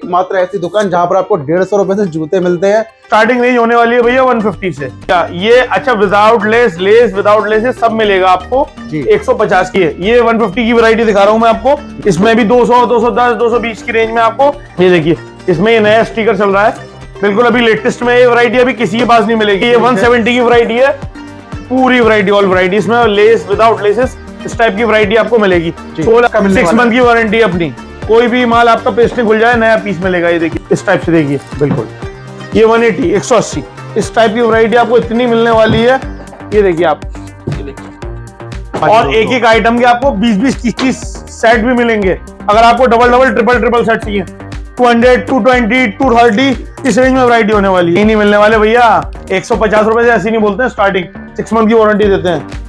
एकमात्र ऐसी दुकान जहां पर आपको 150 रुपए से जूते मिलते हैं। स्टार्टिंग रेंज होने वाली है भैया 150 से। ये अच्छा without less, less without less सब मिलेगा आपको। 150 की है ये। 150 की वैरायटी दिखा रहा हूँ मैं आपको। इसमें भी 200, 210, 220 की रेंज में आपको ये देखिए, इसमें ये नया स्टिकर चल रहा है बिल्कुल अभी लेटेस्ट में। ये वैरायटी अभी किसी के पास नहीं मिलेगी। ये 170 की वैरायटी है, पूरी वैरायटी, ऑल वैरायटी। इसमें लेस विदाउट लेसेस इस टाइप की वैरायटी आपको मिलेगी। 6 मंथ की वारंटी अपनी। कोई भी माल आपका पेस्ट नहीं खुल जाए, नया पीस मिलेगा। ये देखिए इस टाइप से, देखिए बिल्कुल ये 180, 180 इस टाइप की वैरायटी आपको इतनी मिलने वाली है। ये देखिए आप, ये देखिए। और एक एक आइटम के आपको 20-20, 30-30 सेट भी मिलेंगे। अगर आपको डबल, ट्रिपल सेट चाहिए, 200, 220, 230 इस रेंज में वैरायटी होने वाली है। नहीं मिलने वाले भैया 150 रुपए से ऐसी नहीं बोलते हैं स्टार्टिंग। 6 मंथ की वारंटी देते हैं।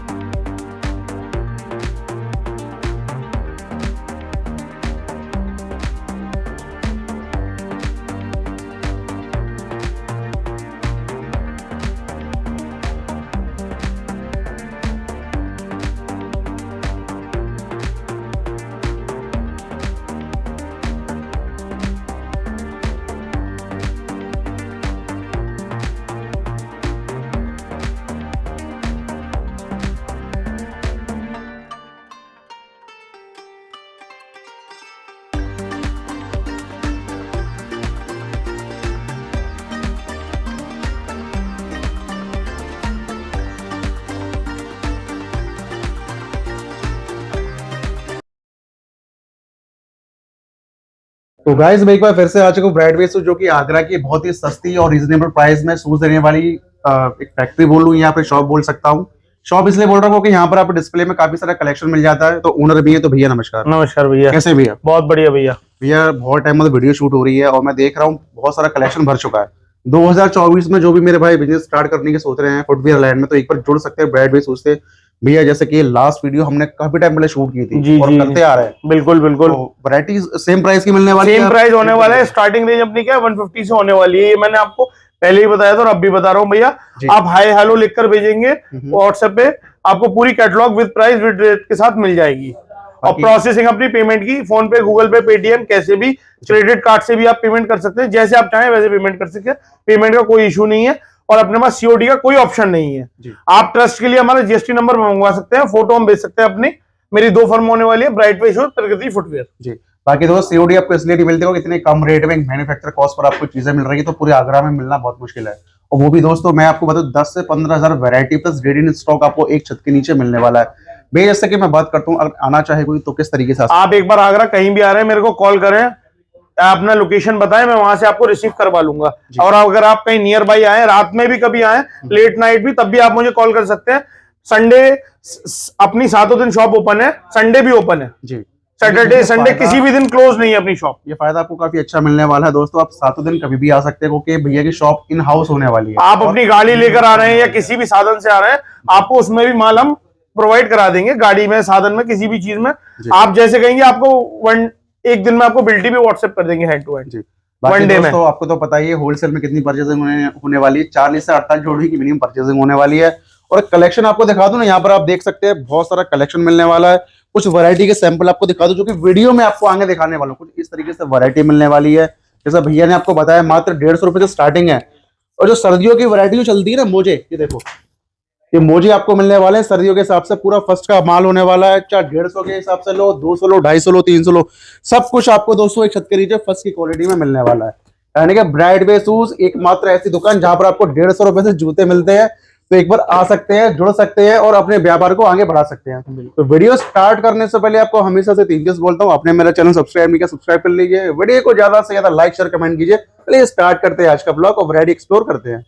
तो गाइस मैं एक बार फिर से आ चुका हूँ ब्राइडवे शूज, जो कि आगरा की बहुत ही सस्ती और रीजनेबल प्राइस में शूज देने वाली एक फैक्ट्री बोलूँ, यहाँ पे शॉप बोल सकता हूँ। शॉप इसलिए बोल रहा हूँ कि यहाँ पर आपको डिस्प्ले में काफी सारा कलेक्शन मिल जाता है। तो ओनर भी है, तो भैया नमस्कार। नमस्कार भैया। कैसे भैया? बहुत बढ़िया भैया। भैया बहुत टाइम में वीडियो शूट हो रही है और मैं देख रहा हूँ बहुत सारा कलेक्शन भर चुका है। 2024 में जो भी मेरे भाई बिजनेस स्टार्ट करने की सोच रहे हैं फुटवियर लाइन में, तो एक बार जुड़ सकते हैं ब्राइडवे शूज से भैया। जैसे कि लास्ट वीडियो हमने काफी टाइम पहले शूट की थी और करते आ रहे हैं। बिल्कुल बिल्कुल। वैरायटी सेम प्राइस की मिलने वाली है। सेम प्राइस होने वाला है। स्टार्टिंग रेंज अपनी क्या है 150 से होने वाली है। ये मैंने आपको पहले ही बताया था और अब भी बता रहा हूँ भैया। आप हाय हेलो लिखकर भेजेंगे व्हाट्सएप पे, आपको पूरी catalogue with price with rate के साथ मिल जाएगी। और प्रोसेसिंग अपनी पेमेंट की फोन पे, गूगल पे, पेटीएम, कैसे भी, क्रेडिट कार्ड से भी आप पेमेंट कर सकते हैं। जैसे आप चाहें वैसे पेमेंट कर सकते हैं। पेमेंट का कोई इशू नहीं है और अपने पास सीओडी का कोई ऑप्शन नहीं है। आप ट्रस्ट के लिए हमारा जीएसटी नंबर मंगवा सकते हैं, फोटो हम भेज सकते हैं अपनी। मेरी 2 फर्म होने वाली है, ब्राइडवे शूज, प्रगति फुटवियर जी। बाकी दोस्तों सीओडी आपको इसलिए नहीं मिलती हो, इतने कम रेट में मैन्युफैक्चर कॉस्ट पर आपको चीजें मिल रही है, तो पूरे आगरा में मिलना बहुत मुश्किल है। और वो भी दोस्तों मैं आपको बताऊं 10 से 15,000 variety plus ready in stock आपको एक छत के नीचे मिलने वाला है भैया। जैसे कि मैं बात करता हूँ, अगर आना चाहे कोई तो किस तरीके से आप एक बार आगरा कहीं भी आ रहे हैं मेरे को कॉल करें, अपना लोकेशन बताएं, मैं वहां से आपको रिसीव करवा लूंगा। और अगर आप कहीं नियर बाई आए, रात में भी कभी आए, लेट नाइट भी, तब भी आप मुझे कॉल कर सकते हैं। संडे अपनी 7 दिन शॉप ओपन है, संडे भी ओपन है जी। सैटरडे संडे किसी भी दिन क्लोज नहीं है अपनी शॉप। ये फायदा आपको काफी अच्छा मिलने वाला है दोस्तों। आप 7 दिन कभी भी आ सकते हैं क्योंकि भैया की शॉप इन हाउस होने वाली है। आप अपनी गाड़ी लेकर आ रहे हैं या किसी भी साधन से आ रहे हैं, आपको उसमें भी माल हम प्रोवाइड करा देंगे। गाड़ी में, साधन में, किसी भी चीज में आप जैसे कहेंगे, आपको एक दिन में आपको बिल्टी भी व्हाट्सएप कर देंगे hand to hand. One day में। तो आपको तो पता ही है होलसेल में कितनी परचेसिंग होने वाली है। 40 से 48 जोड़ी की मिनिमम परचेसिंग होने वाली है। और कलेक्शन आपको दिखा दूं ना, यहाँ पर आप देख सकते हैं बहुत सारा कलेक्शन मिलने वाला है। कुछ वैरायटी के सैंपल आपको दिखा दूं जो कि वीडियो में आपको आगे दिखाने वाला हूं। कुछ इस तरीके से वैरायटी मिलने वाली है। जैसा भैया ने आपको बताया मात्र 150 रुपए से स्टार्टिंग है। और जो सर्दियों की वैरायटी जो चलती है ना, मोजे, ये देखो, ये मोजे आपको मिलने वाले हैं सर्दियों के हिसाब से। पूरा फर्स्ट का माल होने वाला है। चाहे 150 के हिसाब से लो, 200 लो, 250 लो, 300 लो, सब कुछ आपको दोस्तों एक छत के नीचे फर्स्ट की क्वालिटी में मिलने वाला है। यानी कि ब्राइडवे शूज एकमात्र ऐसी दुकान जहां पर आपको 150 रुपए से जूते मिलते हैं। तो एक बार आ सकते हैं, जुड़ सकते हैं और अपने व्यापार को आगे बढ़ा सकते हैं। तो वीडियो स्टार्ट करने से पहले आपको हमेशा से 3 चीज बोलता हूँ। आपने मेरा चैनल सब्सक्राइब नहीं किया, सब्सक्राइब कर लीजिए। वीडियो को ज्यादा से ज्यादा लाइक, शेयर, कमेंट कीजिए। चलिए स्टार्ट करते हैं आज का ब्लॉग और वैरायटी एक्सप्लोर करते हैं।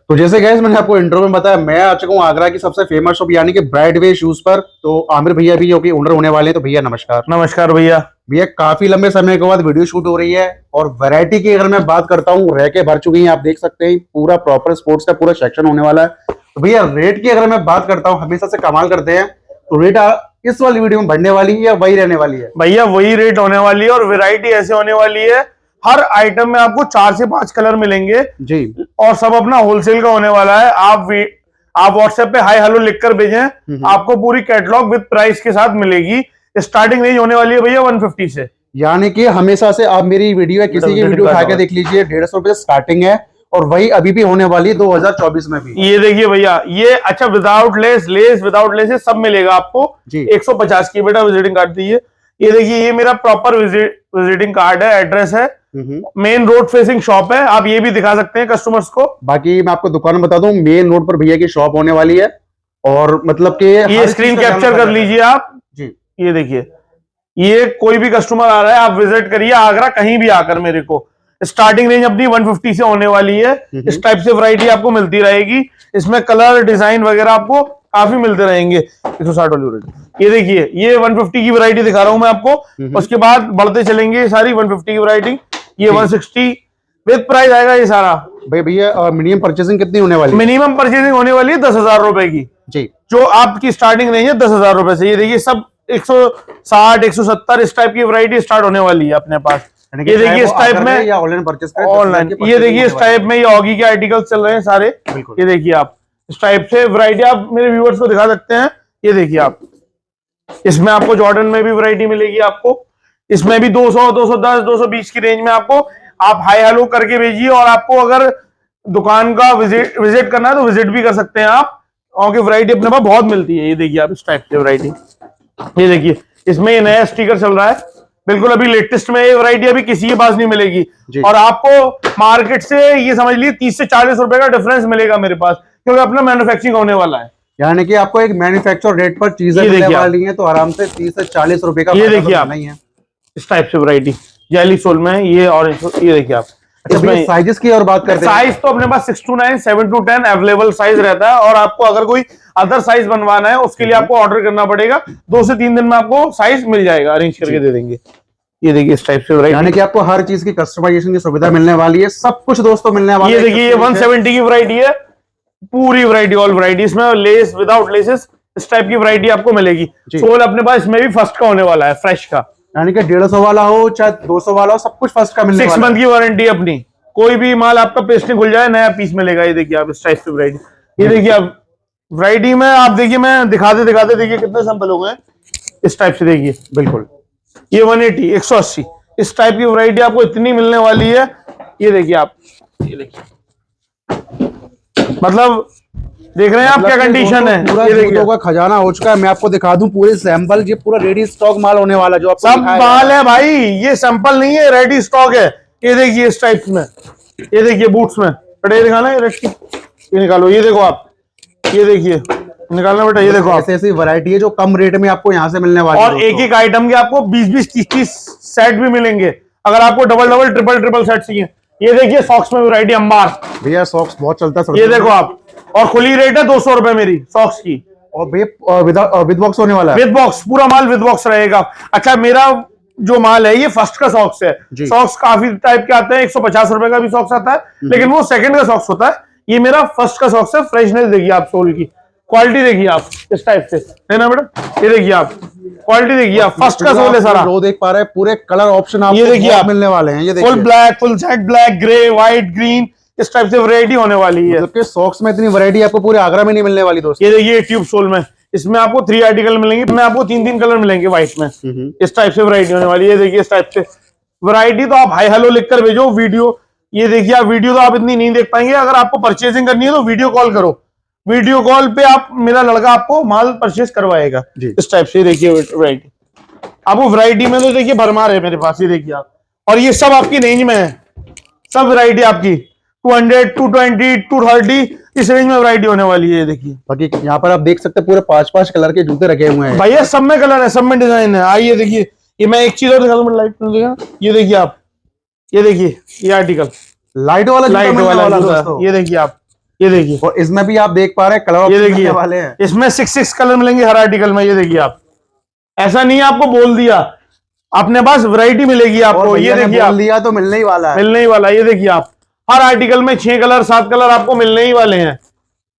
तो जैसे गाइस मैंने आपको इंट्रो में बताया, मैं आ चुका हूँ आगरा की सबसे फेमस शॉप यानी कि ब्राइडवे शूज पर। तो आमिर भैया भी जो कि ओनर होने वाले हैं। तो भैया नमस्कार। नमस्कार भैया। भैया काफी लंबे समय के बाद वीडियो शूट हो रही है और वैरायटी की अगर मैं बात करता हूँ, रैके भर चुकी हैं। आप देख सकते हैं पूरा प्रॉपर स्पोर्ट्स का पूरा सेक्शन होने वाला है। तो भैया रेट की अगर मैं बात करता हूँ, हमेशा से कमाल करते हैं। तो रेट इस वाली वीडियो में बढ़ने वाली है या वही रहने वाली है? भैया वही रेट होने वाली है और वैरायटी ऐसे होने वाली है, हर आइटम में आपको 4 से 5 कलर मिलेंगे जी। और सब अपना होलसेल का होने वाला है। आप व्हाट्सएप पे हाय हेलो लिखकर भेजें, आपको पूरी कैटलॉग विद प्राइस के साथ मिलेगी। स्टार्टिंग रेंज होने वाली है भैया 150 से। यानी कि हमेशा से आप मेरी वीडियो है किसी की वीडियो उठा के देख लीजिए, 150 रुपए स्टार्टिंग है और वही अभी भी होने वाली है 2024 में भी। ये देखिए भैया, ये अच्छा without less, less without less सब मिलेगा आपको जी। 150 की। बेटा विजिटिंग कार्ड दीजिए। ये देखिए, ये मेरा प्रॉपर विजिटिंग कार्ड है, एड्रेस है, मेन रोड फेसिंग शॉप है। आप ये भी दिखा सकते हैं कस्टमर्स को। बाकी मैं आपको दुकान बता दूं, मेन रोड पर भैया की शॉप होने वाली है और मतलब कि ये स्क्रीन कैप्चर कर लीजिए आप जी। ये देखिए, ये कोई भी कस्टमर आ रहा है, आप विजिट करिए आगरा कहीं भी आकर मेरे को। स्टार्टिंग रेंज अपनी 150 से होने वाली है। इस टाइप से वैरायटी आपको मिलती रहेगी। इसमें कलर डिजाइन वगैरह आपको काफी मिलते रहेंगे। 160 वाली वैरायटी ये देखिए, ये 150 की वैरायटी दिखा रहा हूं मैं आपको। उसके बाद बढ़ते चलेंगे सारी 150 की वैरायटी। ये 160 विद प्राइस आएगा ये सारा। भैया मिनिमम परचेसिंग कितनी होने वाली है? मिनिमम परचेसिंग होने वाली है 10,000 रुपए की जी। जो आपकी स्टार्टिंग रेंज है 10,000 रुपए से। ये देखिए सब 160 170 इस टाइप की वैरायटी स्टार्ट होने वाली है अपने पास। ये देखिए इस टाइप में या ऑनलाइन परचेस करें, ऑनलाइन। ये देखिए इस टाइप में ये ऑगी के आर्टिकल्स चल रहे हैं सारे। ये देखिए आप इस टाइप से वैरायटी आप मेरे व्यूअर्स को दिखा सकते हैं। ये देखिए आप, इसमें आपको जॉर्डन में भी वैरायटी मिलेगी आपको। इसमें भी 200 210 220 की रेंज में आपको। आप हाई हेलो करके भेजिए और आपको अगर दुकान का विजिट करना है तो विजिट भी कर सकते हैं आप, क्योंकि वैरायटी अपने पास बहुत मिलती है। ये देखिए आप इस टाइप से वैरायटी। ये देखिए इसमें ये नया स्टिकर चल रहा है, बिल्कुल अभी लेटेस्ट में। ये वैरायटी अभी किसी के पास नहीं मिलेगी और आपको मार्केट से ये समझ लीजिए 30 से 40 रुपए का डिफरेंस मिलेगा मेरे पास, क्योंकि अपना मैन्युफैक्चरिंग होने वाला है। यानी कि आपको एक मैन्युफैक्चर रेट पर चीजें मिलने वाली हैं तो आराम से 30 से 40 रुपए का। ये देखिए आप, नहीं है इस टाइप से वैरायटी जेली सोल में ये ऑरेंज। ये देखिए आप, इसमें साइजेस की और बात करते हैं। साइज तो अपने पास 6 to 9 7 to 10 अवेलेबल साइज रहता है और आपको अगर कोई अदर साइज बनवाना है उसके लिए आपको ऑर्डर करना पड़ेगा। 2 से 3 दिन में आपको साइज मिल जाएगा, अरेंज करके दे देंगे। ये देखिए इस टाइप से वैरायटी, यानी कि आपको हर चीज की कस्टमाइजेशन की सुविधा मिलने वाली है, सब कुछ दोस्तों मिलने वाला है। ये देखिए ये 170 की वैरायटी है, पूरी वैरायटी ऑल वैरायटी। इसमें लेस विदाउट लेसेस इस टाइप की वैरायटी आपको मिलेगी। सोल अपने पास इसमें भी फर्स्ट का होने वाला है, फ्रेश का। यानी कि 150 वाला हो चाहे 200 वाला हो, सब कुछ फर्स्ट का मिलने वाला है। 6 मंथ की वारंटी अपनी। कोई भी माल आपका पेस्ट नहीं खुल जाए, नया पीस मिलेगा। ये देखिए आप इस टाइप से वैरायटी। ये देखिए आप वैरायटी में आप देखिए, मैं दिखाते दिखाते देखिए कितने सैंपल हो गए इस टाइप से। देखिए बिल्कुल ये 180 180 इस टाइप की वैरायटी आपको इतनी मिलने वाली है। ये देखिए आप, ये देखिए मतलब देख रहे हैं आप क्या कंडीशन है। पूरा जूतों का खजाना हो चुका है। मैं आपको दिखा दूं पूरे सैंपल, ये पूरा रेडी स्टॉक माल होने वाला जो आपको सब माल है भाई। ये सैंपल नहीं है, रेडी स्टॉक है। ये देखिए इस टाइप में। ये देखिए बूट्स में बेटा, ये दिखाना है रेड की, ये निकालो। ये देखो आप, ये देखिए निकालना बेटा। ये देखो आप, ऐसी वैरायटी है जो कम रेट में आपको यहाँ से मिलने वाली है। और एक एक आइटम के आपको 20-20 30-30 सेट भी मिलेंगे अगर आपको डबल डबल ट्रिपल सेट चाहिए। ये देखिए सॉक्स में वैरायटी अंबार। भैया सॉक्स बहुत चलता है। ये देखो आप, और खुली रेट है 200 रुपए मेरी सॉक्स की। और विद बॉक्स होने वाला है। विद बॉक्स, पूरा माल विद बॉक्स रहेगा। अच्छा मेरा जो माल है ये फर्स्ट का सॉक्स है। सॉक्स काफी टाइप के आते हैं, 150 रुपए का भी सॉक्स आता है, लेकिन वो सेकंड का सॉक्स होता है। ये मेरा फर्स्ट का सॉक्स है। फ्रेशनेस देखिए आप, सोल की क्वालिटी देखिए आप इस टाइप से, है ना बेटा। ये देखिए आप क्वालिटी देखिए आप, फर्स्ट का सोल है सारा। रो देख पा रहे हैं, पूरे कलर ऑप्शन आपको ये देखिए आप मिलने वाले हैं। ये देखिए full black, full jet black, grey, white, green इस टाइप से वैरायटी होने वाली है। मतलब कि सॉक्स में इतनी वैरायटी आपको पूरे आगरा में नहीं मिलने वाली दोस्तों। ये देखिए ट्यूब सोल में, इसमें आपको 3 आर्टिकल मिलेंगे। इसमें आपको 3-3 कलर मिलेंगे व्हाइट में। इस टाइप से वैरायटी होने वाली है। देखिए इस टाइप से वैरायटी तो आप हाई हेलो लिखकर भेजो। वीडियो ये देखिए आप, वीडियो तो आप इतनी नहीं देख पाएंगे। अगर आपको परचेजिंग करनी है तो वीडियो कॉल करो। वीडियो कॉल पे आप, मेरा लड़का आपको माल परचेज करवाएगा। इस टाइप से देखिए वैरायटी आपको। वैरायटी में तो देखिए भरमार है मेरे पास। ये देखिए आप, और ये सब आपकी रेंज में है। सब वैरायटी आपकी 200 220 230 इस रेंज में वैरायटी होने वाली है। ये देखिए बाकी यहाँ पर आप देख सकते हैं पूरे 5-5 कलर के जूते रखे हुए हैं भैया। सब में कलर है, सब में डिजाइन है। आइए देखिए, ये मैं एक चीज और दिखा दूं लाइट में देखा। ये देखिए आप, ये देखिए ये आर्टिकल लाइट वाला दोस्तों। ये देखिए आप, ये देखिए, और इसमें भी आप देख पा रहे हैं कलर ये देखिए वाले हैं। इसमें 6 कलर मिलेंगे हर आर्टिकल में। ये देखिए आप, ऐसा नहीं है आपको बोल दिया, अपने पास वैरायटी मिलेगी आपको। ये देखिए आप, दिया तो मिलने ही वाला है, मिलने ही वाला। ये देखिए आप, हर आर्टिकल में 6 कलर 7 कलर आपको मिलने ही वाले हैं।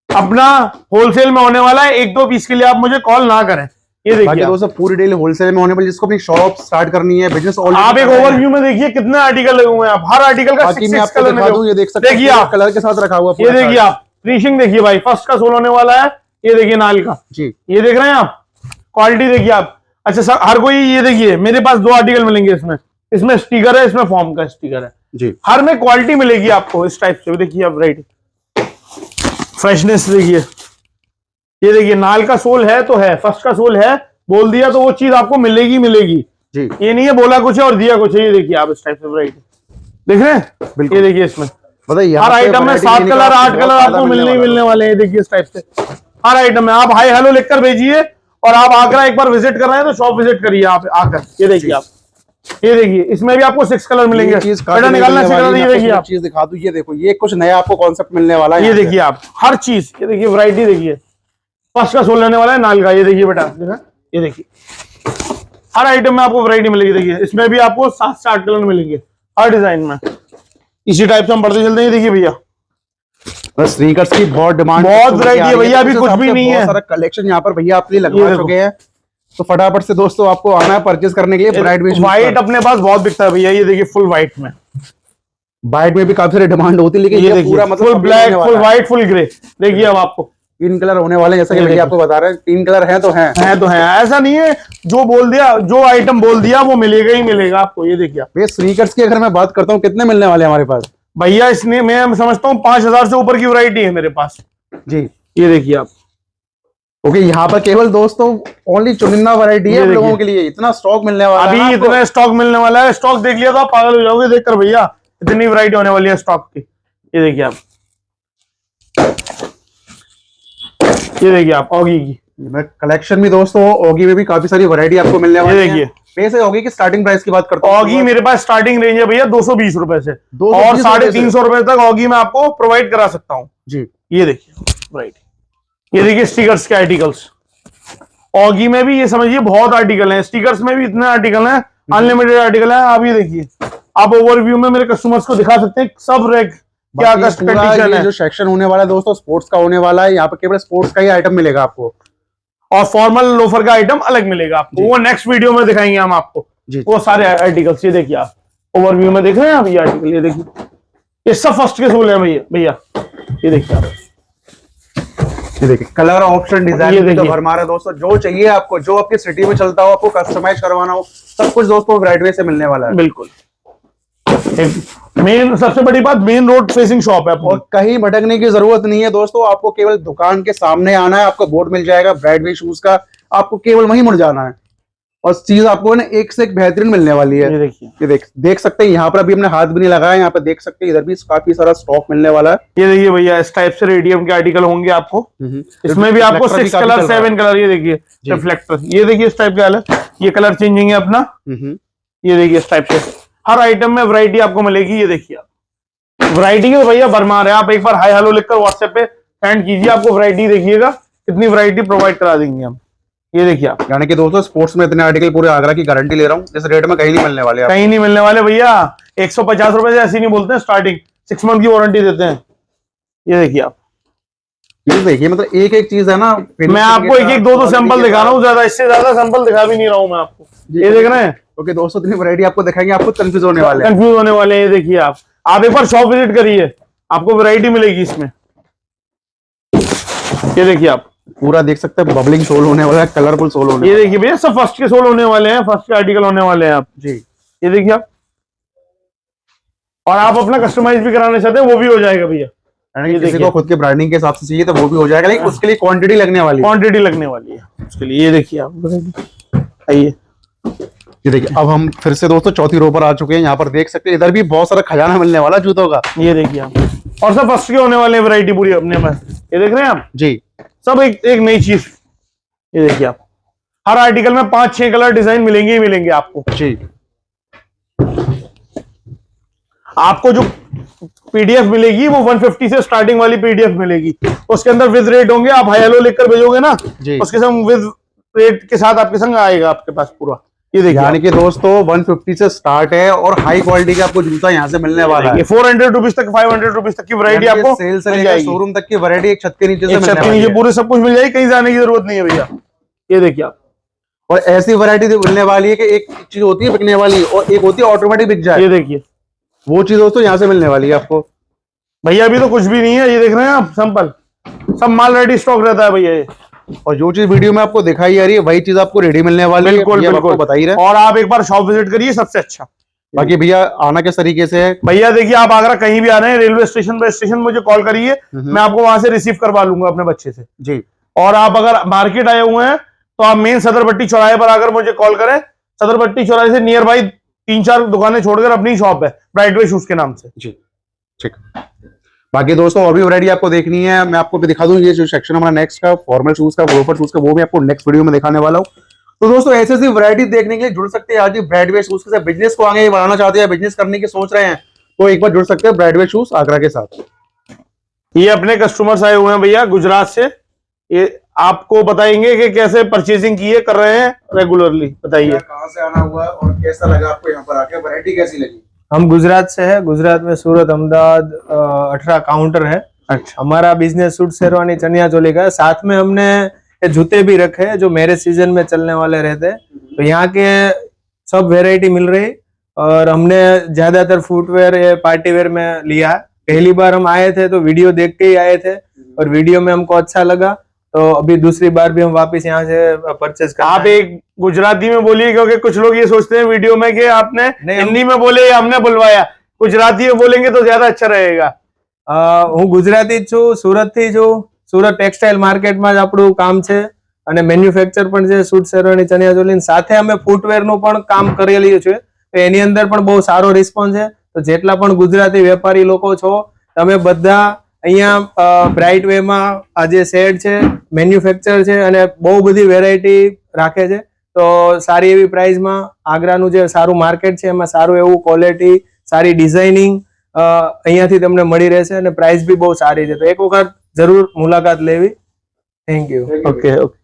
अपना होलसेल में होने वाला है। 1-2 पीस के लिए आप मुझे कॉल ना करें। ये देखिए दोस्तों पूरी डील होलसेल में होने वाली, जिसको अपनी शॉप स्टार्ट करनी है, बिजनेस आप एक ओवरव्यू में देखिए कितने आर्टिकल लगे हुए हैं। आप हर आर्टिकल का 6 कलर में ये देख सकते हैं, आप कलर के साथ रखा हुआ। ये देखिए आप, फिनिशिंग देखिए भाई, फर्स्ट का सोल होने वाला है। ये देखिए नाल का जी, ये देख रहे हैं आप, क्वालिटी देखिए आप। अच्छा सर, हर कोई ये देखिए, मेरे पास 2 आर्टिकल मिलेंगे इसमें। इसमें स्टिकर है, इसमें फॉर्म का स्टिकर है जी। हर में क्वालिटी मिलेगी आपको इस टाइप से। देखिए आप वैरायटी, फ्रेशनेस देखिए, ये देखिए नाल का सोल है तो है, फर्स्ट का सोल है, बोल दिया तो वो चीज आपको मिलेगी मिलेगी जी। ये नहीं है बोला कुछ है और दिया कुछ है। ये देखिए आप इस टाइप से वैरायटी देख रहे हैं, ये देखिए इसमें मतलब हर आइटम में 7 कलर 8 कलर आपको मिलने वाले हैं। देखिए इस टाइप से हर आइटम में आप हाई हेलो लिखकर भेजिए, और आप आगरा एक बार विजिट कर रहे हैं तो शॉप विजिट करिए आप आकर। ये देखिए आप, ये देखिए इसमें भी आपको 6 कलर मिलेंगे। बेटा निकालना कलर, ये देखिए आप चीज दिखा दूं, ये देखो ये कुछ नया आपको कॉन्सेप्ट मिलने वाला है। ये देखिए आप हर चीज, ये देखिए वैरायटी देखिए, फर्स्ट का सोल लेने वाला है नाल का। ये देखिए बेटा, ये देखिए हर आइटम में आपको वैरायटी मिलेगी। देखिए इसमें भी आपको 7 से 8 कलर मिलेंगे हर डिजाइन में। इसी टाइप से हम बढ़ते चलते हैं। देखिए भैया स्नीकर्स की बहुत डिमांड, बहुत वैरायटी है भैया, अभी कुछ भी नहीं है, सारा कलेक्शन यहाँ पर भैया आपके लिए लगवा चुके हैं। तो फटाफट से दोस्तों आपको आना है परचेज करने के लिए। ब्राइट में व्हाइट अपने पास बहुत बिकता है भैया, ये देखिए फुल व्हाइट में, व्हाइट में भी काफी सारी डिमांड होती है, लेकिन ये ये देखिए पूरा मतलब full black, full white, full grey. देखिए अब आपको 3 कलर होने वाले हैं, जैसा कि भैया आपको बता रहे हैं 3 कलर हैं तो हैं तो हैं, ऐसा नहीं है जो बोल दिया, जो आइटम बोल दिया वो मिलेगा ही मिलेगा आपको। ये देखिए भैया स्नीकर्स की अगर मैं बात करता हूँ कितने मिलने वाले हैं हमारे पास भैया, इसने मैं समझता हूँ 5000 से ऊपर की वैरायटी है मेरे पास जी। ये देखिए आप, ओके, यहाँ पर केवल दोस्तों ओनली चुनिंदा वैरायटी है लोगों के लिए, इतना स्टॉक मिलने वाला है अभी इतना स्टॉक मिलने वाला है। स्टॉक देख लिया तो आप पागल हो जाओगे देखकर भैया, इतनी वैरायटी होने वाली है स्टॉक की। ये देखिए आप, ये देखिए आप ऑगी की कलेक्शन भी दोस्तों, ऑगी में भी काफी सारी वैरायटी आपको मिलने वाली है। देखिए वैसे ऑगी की स्टार्टिंग प्राइस की बात करता हूँ, ऑगी मेरे पास स्टार्टिंग रेंज है भैया 220 रुपए से, 220 और 350 रुपए तक ऑगी में आपको प्रोवाइड करा सकता हूँ जी। ये देखिए वैरायटी, ये देखिए स्टिकर्स के आर्टिकल्स, ऑगी में भी ये समझिए बहुत आर्टिकल हैं, स्टिकर्स में भी इतने आर्टिकल हैं, अनलिमिटेड आर्टिकल हैं। आप ये देखिए, आप ओवरव्यू में मेरे कस्टमर्स को दिखा सकते हैं सब रैक क्या कंडीशन है। जो सेक्शन होने वाला है दोस्तों स्पोर्ट्स का होने वाला है, यहाँ पे केवल स्पोर्ट्स का ही आइटम मिलेगा आपको, और फॉर्मल लोफर का आइटम अलग मिलेगा आपको, वो नेक्स्ट वीडियो में दिखाएंगे हम आपको वो सारे आर्टिकल्स। ये देखिए आप ओवरव्यू में देख रहे हैं आप ये आर्टिकल, ये देखिए ये सब फर्स्ट के सोल है भैया। ये देखिए आप, ये देखिए कलर ऑप्शन डिजाइन तो भरमार है दोस्तों, जो चाहिए आपको, जो आपकी सिटी में चलता हो, आपको कस्टमाइज करवाना हो, सब कुछ दोस्तों ब्राइडवे से मिलने वाला है। बिल्कुल, मेन सबसे बड़ी बात मेन रोड फेसिंग शॉप है और कहीं भटकने की जरूरत नहीं है दोस्तों, आपको केवल दुकान के सामने आना है, आपको बोर्ड मिल जाएगा ब्राइडवे शूज का, आपको केवल वहीं मुड़ जाना है, और चीज आपको ना एक से एक बेहतरीन मिलने वाली है। ये देखिए, ये देख सकते हैं, यहाँ पर अभी हमने हाथ भी नहीं लगाया, यहाँ पर देख सकते हैं इधर भी काफी सारा स्टॉक मिलने वाला है। ये देखिए भैया इस टाइप से रेडियम के आर्टिकल होंगे आपको, इसमें भी आपको 6 कलर 7 कलर। ये देखिए रिफ्लेक्टर, ये देखिए इस टाइप का है, ये कलर चेंजिंग है अपना। ये देखिए इस टाइप से हर आइटम में वैरायटी आपको मिलेगी। ये देखिए आप वैरायटी के भैया भरमार है, आप एक बार हाई हेलो लिखकर व्हाट्सएप पे सेंड कीजिए, आपको वैरायटी देखिएगा कितनी वैरायटी प्रोवाइड करा देंगे हम। ये देखिए आप, यानी कि दोस्तों स्पोर्ट्स में इतने आर्टिकल पूरे आगरा की गारंटी ले रहा हूँ, इस रेट में कहीं नहीं मिलने वाले, कहीं नहीं मिलने वाले भैया। 150 रुपए से ऐसी नहीं बोलते हैं, स्टार्टिंग 6 मंथ की वारंटी देते हैं। ये देखिए आप, ये देखिए मतलब एक एक चीज है ना, मैं आपको एक एक दो सैंपल दिखा रहा हूँ, ज्यादा इससे ज्यादा सैंपल दिखा भी नहीं रहा हूँ मैं आपको। ये देख रहे हैं, ओके दोस्तों इतनी वैरायटी आपको दिखाएंगे, आपको कंफ्यूज होने वाले हैं, कंफ्यूज होने वाले हैं। ये देखिए आप एक बार शॉप विजिट करिए, आपको वैरायटी मिलेगी इसमें। ये देखिए आप पूरा देख सकते हैं, बबलिंग सोल होने वाला है, कलरफुल सोल होने, ये देखिए भैया सब फर्स्ट के सोल होने वाले हैं, फर्स्ट के आर्टिकल होने वाले हैं आप जी। ये देखिए आप, और आप अपना कस्टमाइज भी कराना चाहते हैं वो भी हो जाएगा भैया। यानी किसी को खुद के ब्रांडिंग के हिसाब से चाहिए तो वो भी हो जाएगा, लेकिन उसके लिए क्वांटिटी लगने वाली है उसके लिए। ये देखिए आप, आइए ये देखिए अब हम फिर से दोस्तों चौथी रो पर आ चुके हैं, यहाँ पर देख सकते हैं इधर भी बहुत सारा खजाना मिलने वाला जूतों का। ये देखिए आप, और सब फर्स्ट के होने वाले वैरायटी पूरी अपने में। ये देख रहे हैं आप जी, सब एक नई चीज। ये देखिए आप हर आर्टिकल में 5-6 कलर डिजाइन मिलेंगे ही मिलेंगे आपको जी। आपको जो पीडीएफ मिलेगी वो 150 से स्टार्टिंग वाली पीडीएफ मिलेगी, उसके अंदर विद रेट होंगे। आप हाई हेलो लिखकर भेजोगे ना, उसके संग विद रेट के साथ आपके संग आएगा आपके पास पूरा। ये देखिए यानी कि दोस्तों 150 से स्टार्ट है, और हाई क्वालिटी का आपको जूता यहाँ से मिलने वाला है। 400 रुपीज तक 500 रुपीज तक की वैरायटी आपको सेल से लेकर शोरूम तक की वैरायटी एक छत के नीचे से छत के नीचे पूरे सब कुछ मिल जाएगी, कहीं जाने की जरूरत नहीं है भैया। ये देखिए आप, और ऐसी वैरायटी मिलने वाली है कि एक चीज होती है बिकने वाली और एक होती है ऑटोमेटिक बिक जाए। ये देखिए वो चीज दोस्तों यहाँ से मिलने वाली है आपको भैया। अभी तो कुछ भी नहीं है, ये देख रहे हैं आप सैंपल, सब माल रेडी स्टॉक रहता है भैया ये। और जो चीज वीडियो में आपको दिखाई जा रही है वही चीज आपको रेडी मिलने वाली है, बिल्कुल बताई रहे। और आप एक बार शॉप विजिट करिए, सबसे अच्छा बाकी भैया आना किस तरीके से है? भैया देखिए, आप आगरा कहीं भी आ रहे हैं, रेलवे स्टेशन पर स्टेशन मुझे कॉल करिए, मैं आपको वहां से रिसीव करवा लूंगा अपने बच्चे से जी। और आप अगर मार्केट आए हुए हैं तो आप मेन सदरपट्टी चौराहे पर आकर मुझे कॉल करें। सदरपट्टी चौराहे से नियर बाई 3-4 दुकानें छोड़कर अपनी शॉप है ब्राइटवे शूज के नाम से। जी ठीक। बाकी दोस्तों और भी वैरायटी आपको देखनी है, मैं आपको भी दिखा दूं। ये जो सेक्शन हमारा नेक्स्ट का फॉर्मल शूज का, लोफर शूज का, वो भी आपको नेक्स्ट वीडियो में दिखाने वाला हूँ। तो दोस्तों ऐसे ऐसी वैरायटी देखने के लिए जुड़ सकते हैं। आज ब्राइडवे शूज के साथ बिजनेस को आगे बढ़ाना चाहते हैं, बिजनेस करने की सोच रहे हैं, तो एक बार जुड़ सकते हैं ब्राइडवे शूज आगरा के साथ। ये अपने कस्टमर्स आए हुए हैं भैया गुजरात से, ये आपको बताएंगे कि कैसे परचेजिंग की है, कर रहे हैं रेगुलरली। बताइए कहाँ से आना हुआ और कैसा लगा आपको यहाँ पर आके, वैरायटी कैसी लगी? हम गुजरात से है। गुजरात में सूरत, अहमदाबाद 18 काउंटर है। अच्छा, हमारा बिजनेस सूट शेरवानी चनिया चोली का है। साथ में हमने ये जूते भी रखे हैं जो मैरिज सीजन में चलने वाले रहते हैं, तो यहाँ के सब वेराइटी मिल रही। और हमने ज्यादातर फुटवेयर ये पार्टी वेयर में लिया है। पहली बार हम आए थे तो वीडियो देख के ही आए थे और वीडियो में हमको अच्छा लगा, तो अभी दूसरी बार भी हम वापस यहाँ से परचेज कर। आप एक गुजराती में बोलिए, क्योंकि कुछ लोग ये सोचते हैं वीडियो में कि आपने हिंदी में बोले या हमने बुलवाया। गुजराती में बोलेंगे तो ज्यादा अच्छा रहेगा। હું ગુજરાતી છું, સુરત થી છું। સુરત ટેક્સટાઇલ માર્કેટમાં જ આપણું કામ છે અને મેન્યુફેક્ચર પણ છે સૂટ શેરવાણી ચણિયા ચોલી સાથે અમે ફૂટવેરનું પણ કામ કરેલી છે। તો એની અંદર પણ બહુ સારો રિસ્પોન્સ છે। તો જેટલા પણ ગુજરાતી વેપારી લોકો છો તમે બધા અહીંયા બ્રાઇટ વે માં આ જે શેડ છે મેન્યુફેક્ચર છે અને બહુ બધી વેરાયટી રાખે છે। તો સારી એવી પ્રાઇસમાં આગ્રાનું જે સારું માર્કેટ છે એમાં સારું એવું ક્વોલિટી, સારી ડિઝાઇનિંગ અહીંયાથી તમને મળી રહેશે અને પ્રાઇસ બી બહુ સારી છે। તો એક વખત જરૂર મુલાકાત લેવી। Thank you. Okay okay.